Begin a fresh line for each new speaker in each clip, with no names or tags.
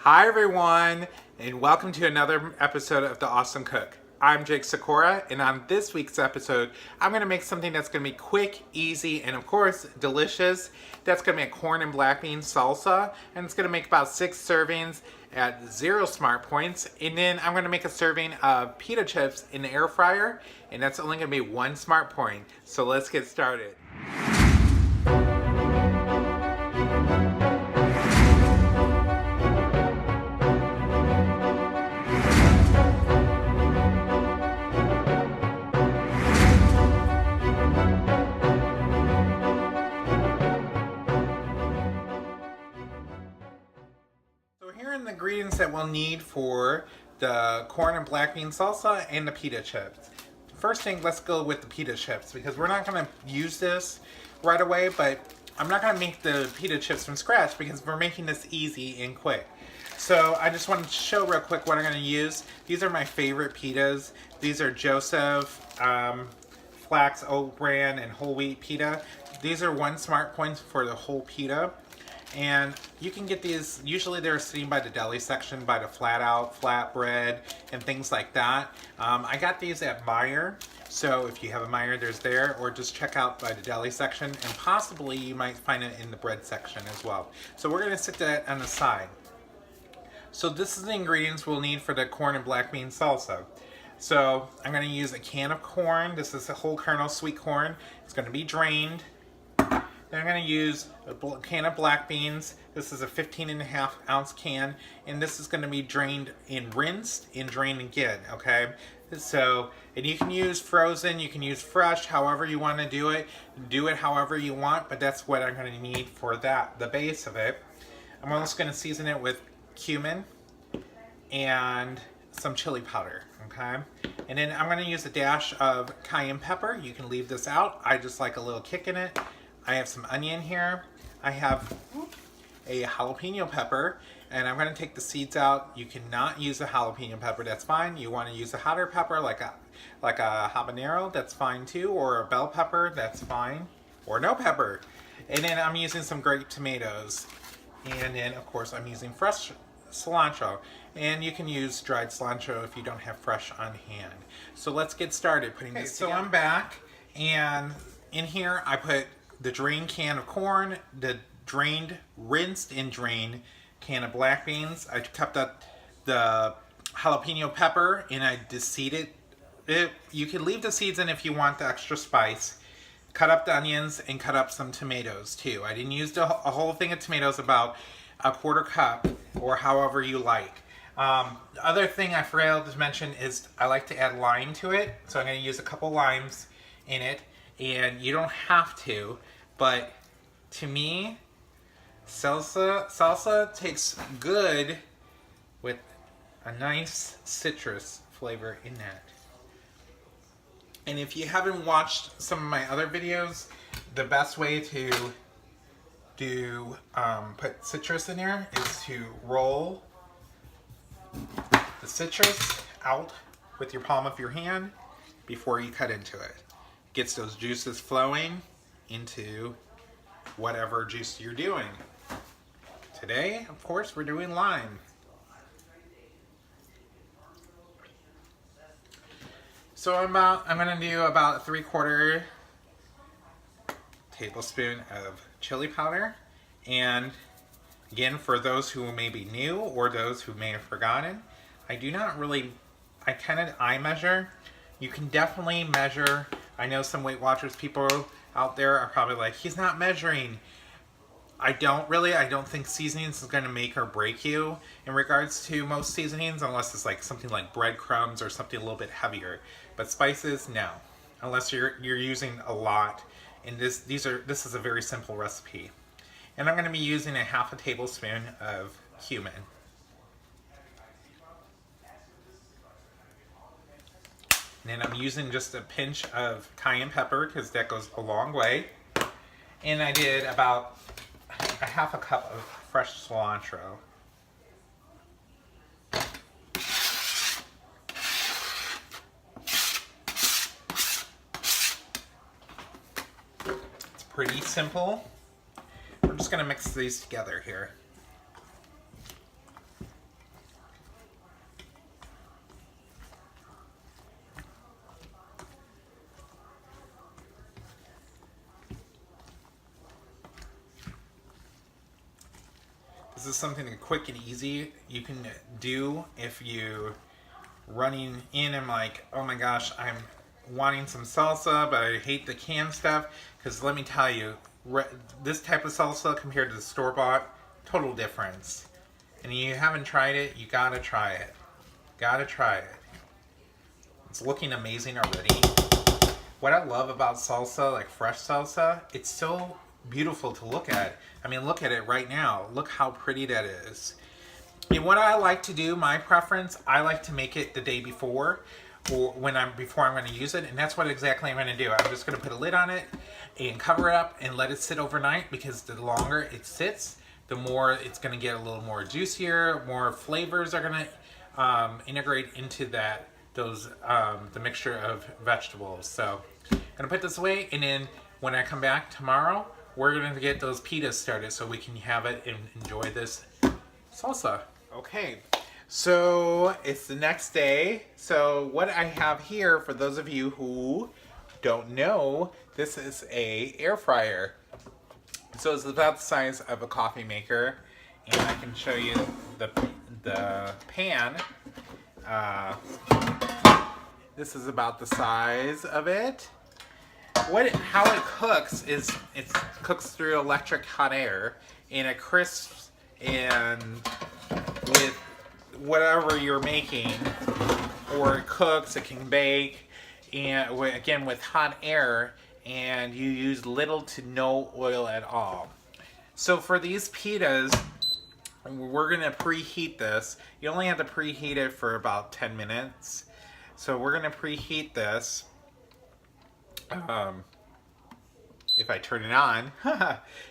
Hi everyone, and welcome to another episode of The Awesome Cook. I'm Jake Sikora, and on this week's episode, I'm going to make something that's going to be quick, easy, and of course, delicious. That's going to be a corn and black bean salsa, and it's going to make about 6 servings at 0 smart points. And then I'm going to make a serving of pita chips in the air fryer, and that's only going to be 1 smart point. So let's get started. So here are the ingredients that we'll need for the corn and black bean salsa and the pita chips. First thing, let's go with the pita chips because we're not going to use this right away, but I'm not going to make the pita chips from scratch because we're making this easy and quick. So I just wanted to show real quick what I'm going to use. These are my favorite pitas. These are Joseph, flax, oat bran, and whole wheat pita. These are 1 smart point for the whole pita. And you can get these, usually they're seen by the deli section, by the flat out, flatbread, and things like that. I got these at Meijer, so if you have a Meijer, there's there, or just check out by the deli section, and possibly you might find it in the bread section as well. So we're gonna sit that on the side. So this is the ingredients we'll need for the corn and black bean salsa. So I'm gonna use a can of corn. This is a whole kernel sweet corn. It's gonna be drained. Then I'm going to use a can of black beans. This is a 15.5 ounce can, and this is going to be drained and rinsed and drained again, okay? So, and you can use frozen, you can use fresh, however you want to do it however you want, but that's what I'm going to need for that, the base of it. I'm also going to season it with cumin and some chili powder, okay? And then I'm going to use a dash of cayenne pepper. You can leave this out. I just like a little kick in it. I have some onion here. I have a jalapeno pepper, and I'm going to take the seeds out. You cannot use a jalapeno pepper, that's fine. You want to use a hotter pepper like a habanero, that's fine too, or a bell pepper, that's fine, or no pepper. And then I'm using some grape tomatoes. And then of course I'm using fresh cilantro, and you can use dried cilantro if you don't have fresh on hand. So let's get started putting this together. So I'm back, and in here I put the drained can of corn, the drained, rinsed and drained can of black beans. I kept up the jalapeno pepper and I deseeded it. You can leave the seeds in if you want the extra spice. Cut up the onions and cut up some tomatoes too. I didn't use a whole thing of tomatoes, about a 1/4 cup or however you like. The other thing I failed to mention is I like to add lime to it. So I'm going to use a couple limes in it. And you don't have to, but to me, salsa tastes good with a nice citrus flavor in that. And if you haven't watched some of my other videos, the best way to put citrus in there is to roll the citrus out with your palm of your hand before you cut into it. Gets those juices flowing into whatever juice you're doing. Today, of course, we're doing lime. So I'm going to do about 3/4 tablespoon of chili powder. And again, for those who may be new or those who may have forgotten, I kind of eye measure. You can definitely measure. I know some Weight Watchers people out there are probably like, he's not measuring. I don't think seasonings is going to make or break you in regards to most seasonings, unless it's like something like breadcrumbs or something a little bit heavier. But spices, no. Unless you're using a lot. And this is a very simple recipe. And I'm going to be using a 1/2 tablespoon of cumin. And then I'm using just a pinch of cayenne pepper because that goes a long way. And I did about a 1/2 cup of fresh cilantro. It's pretty simple. We're just going to mix these together here. This is something quick and easy you can do if you running in and like, oh my gosh, I'm wanting some salsa, but I hate the canned stuff. Because let me tell you, this type of salsa compared to the store-bought, total difference. And if you haven't tried it, you gotta try it. Gotta try it. It's looking amazing already. What I love about salsa, like fresh salsa, it's so beautiful to look at. I mean, look at it right now. Look how pretty that is. And what I like to do, my preference, I like to make it the day before, or before I'm going to use it, and that's what exactly I'm going to do. I'm just going to put a lid on it and cover it up and let it sit overnight, because the longer it sits, the more it's going to get a little more juicier, more flavors are going to integrate into the mixture of vegetables. So I'm going to put this away, and then when I come back tomorrow, we're going to get those pitas started so we can have it and enjoy this salsa. Okay, so it's the next day. So what I have here, for those of you who don't know, this is a air fryer. So it's about the size of a coffee maker, and I can show you the pan. This is about the size of it. How it cooks is it cooks through electric hot air, and it crisps and with whatever you're making, or it cooks, it can bake, and again with hot air, and you use little to no oil at all. So for these pitas, we're gonna preheat this. You only have to preheat it for about 10 minutes. So we're gonna preheat this. If I turn it on,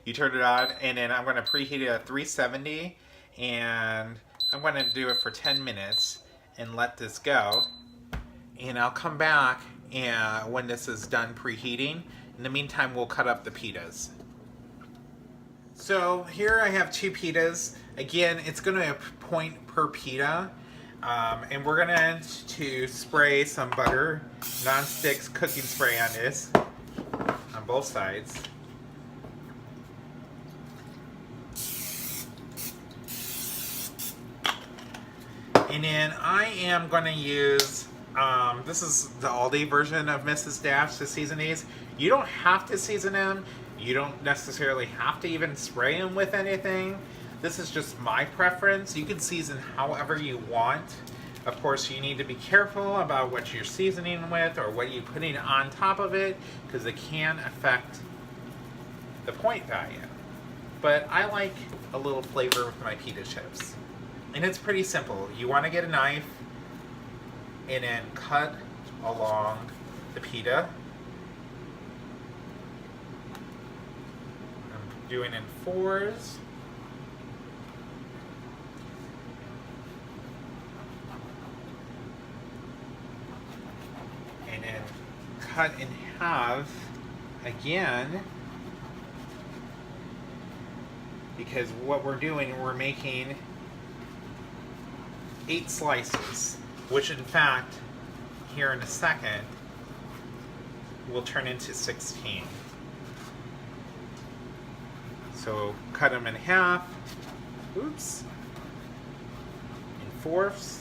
you turn it on, and then I'm gonna preheat it at 370, and I'm gonna do it for 10 minutes and let this go. And I'll come back and when this is done preheating. In the meantime, we'll cut up the pitas. So here I have 2 pitas. Again, it's gonna be a point per pita. And we're gonna to spray some butter, non-stick cooking spray on this, on both sides. And then I am gonna use, this is the Aldi version of Mrs. Dash to season these. You don't have to season them. You don't necessarily have to even spray them with anything. This is just my preference. You can season however you want. Of course, you need to be careful about what you're seasoning with or what you're putting on top of it, because it can affect the point value. But I like a little flavor with my pita chips. And it's pretty simple. You want to get a knife and then cut along the pita. I'm doing in 4s. And then cut in half again, because what we're doing, we're making 8 slices, which in fact, here in a second, will turn into 16. So cut them in half, oops, in 4ths.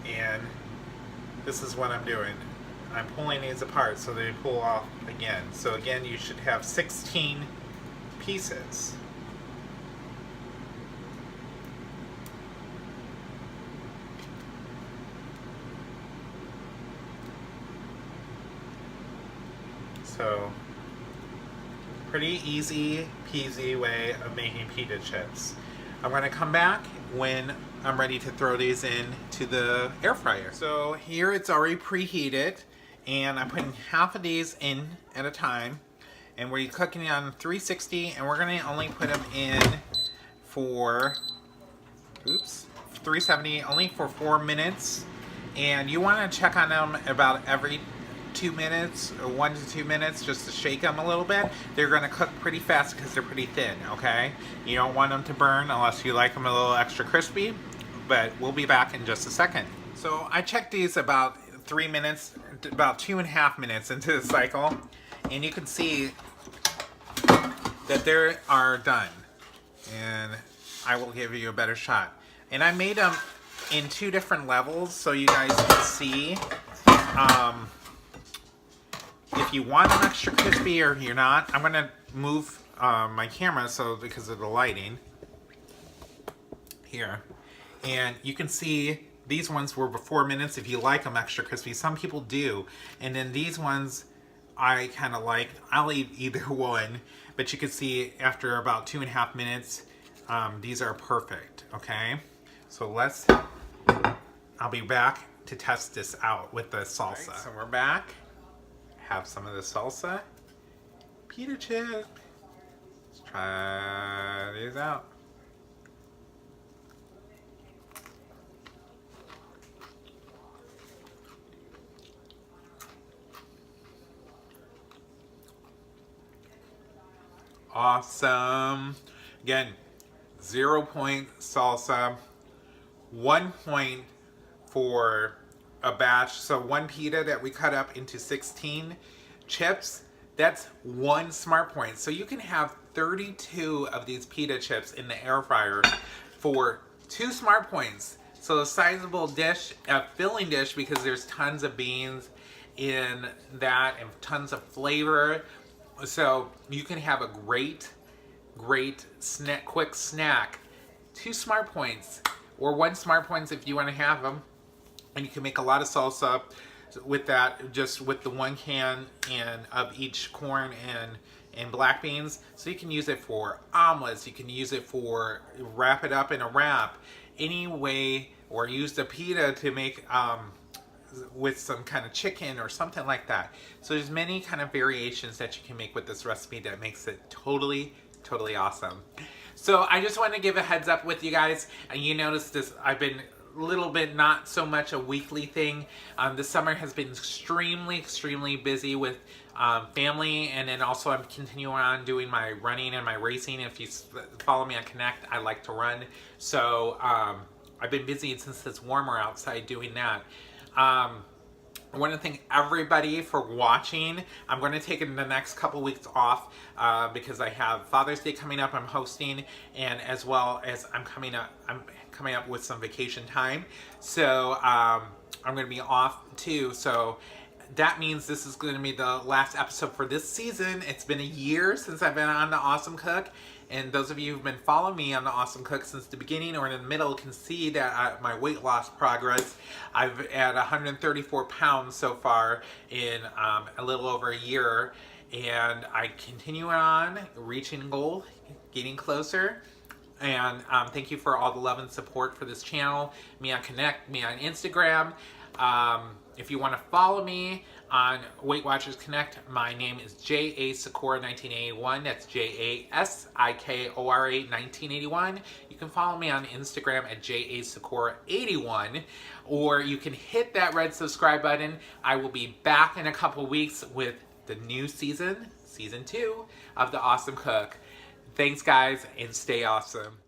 And this is what I'm doing. I'm pulling these apart so they pull off again. So again, you should have 16 pieces. So, pretty easy peasy way of making pita chips. I'm going to come back when I'm ready to throw these in to the air fryer. So here it's already preheated, and I'm putting half of these in at a time, and we're cooking it on 360, and we're going to only put them in for, 370, only for 4 minutes. And you want to check on them about every 2 minutes, or 1 to 2 minutes, just to shake them a little bit. They're going to cook pretty fast because they're pretty thin, okay? You don't want them to burn unless you like them a little extra crispy, but we'll be back in just a second. So I checked these about 3 minutes, about 2.5 minutes into the cycle, and you can see that they are done. And I will give you a better shot. And I made them in 2 different levels so you guys can see if you want them extra crispy or you're not. I'm gonna move my camera because of the lighting here, and you can see these ones were 4 minutes if you like them extra crispy. Some people do, and then these ones I kind of like. I'll eat either one, but you can see after about 2.5 minutes these are perfect. Okay, so I'll be back to test this out with the salsa. Right, so we're back. Have some of the salsa. Pita chip. Let's try these out. Awesome. Again, 0 point salsa, 1 point for a batch. So 1 pita that we cut up into 16 chips, that's 1 smart point. So you can have 32 of these pita chips in the air fryer for 2 smart points. So a sizable dish, a filling dish, because there's tons of beans in that and tons of flavor. So you can have a great snack, quick snack. 2 smart points, or 1 smart points if you want to have them. And you can make a lot of salsa with that, just with the 1 can of each corn and black beans. So you can use it for omelets, you can use it for wrap it up in a wrap, any way, or use the pita to make with some kind of chicken or something like that. So there's many kind of variations that you can make with this recipe that makes it totally awesome. So I just want to give a heads up with you guys. And you notice this, I've been a little bit not so much a weekly thing. This summer has been extremely busy with family, and then also I'm continuing on doing my running and my racing. If you follow me on Connect, I like to run. So I've been busy since it's warmer outside doing that. I want to thank everybody for watching. I'm going to take the next couple weeks off because I have Father's Day coming up. I'm hosting, and as well as I'm coming up with some vacation time. So I'm going to be off too. So that means this is going to be the last episode for this season. It's been a year since I've been on The Awesome Cook. And those of you who've been following me on The Awesome Cook since the beginning or in the middle can see that my weight loss progress. I've at 134 pounds so far in a little over a year. And I continue on reaching goal, getting closer. And thank you for all the love and support for this channel. Me on Connect, me on Instagram. If you want to follow me on Weight Watchers Connect, my name is J.A. Sikora 1981. That's J.A.S.I.K.O.R.A. 1981. You can follow me on Instagram at J.A. Sikora 81, or you can hit that red subscribe button. I will be back in a couple weeks with the new season 2 of The Awesome Cook. Thanks, guys, and stay awesome.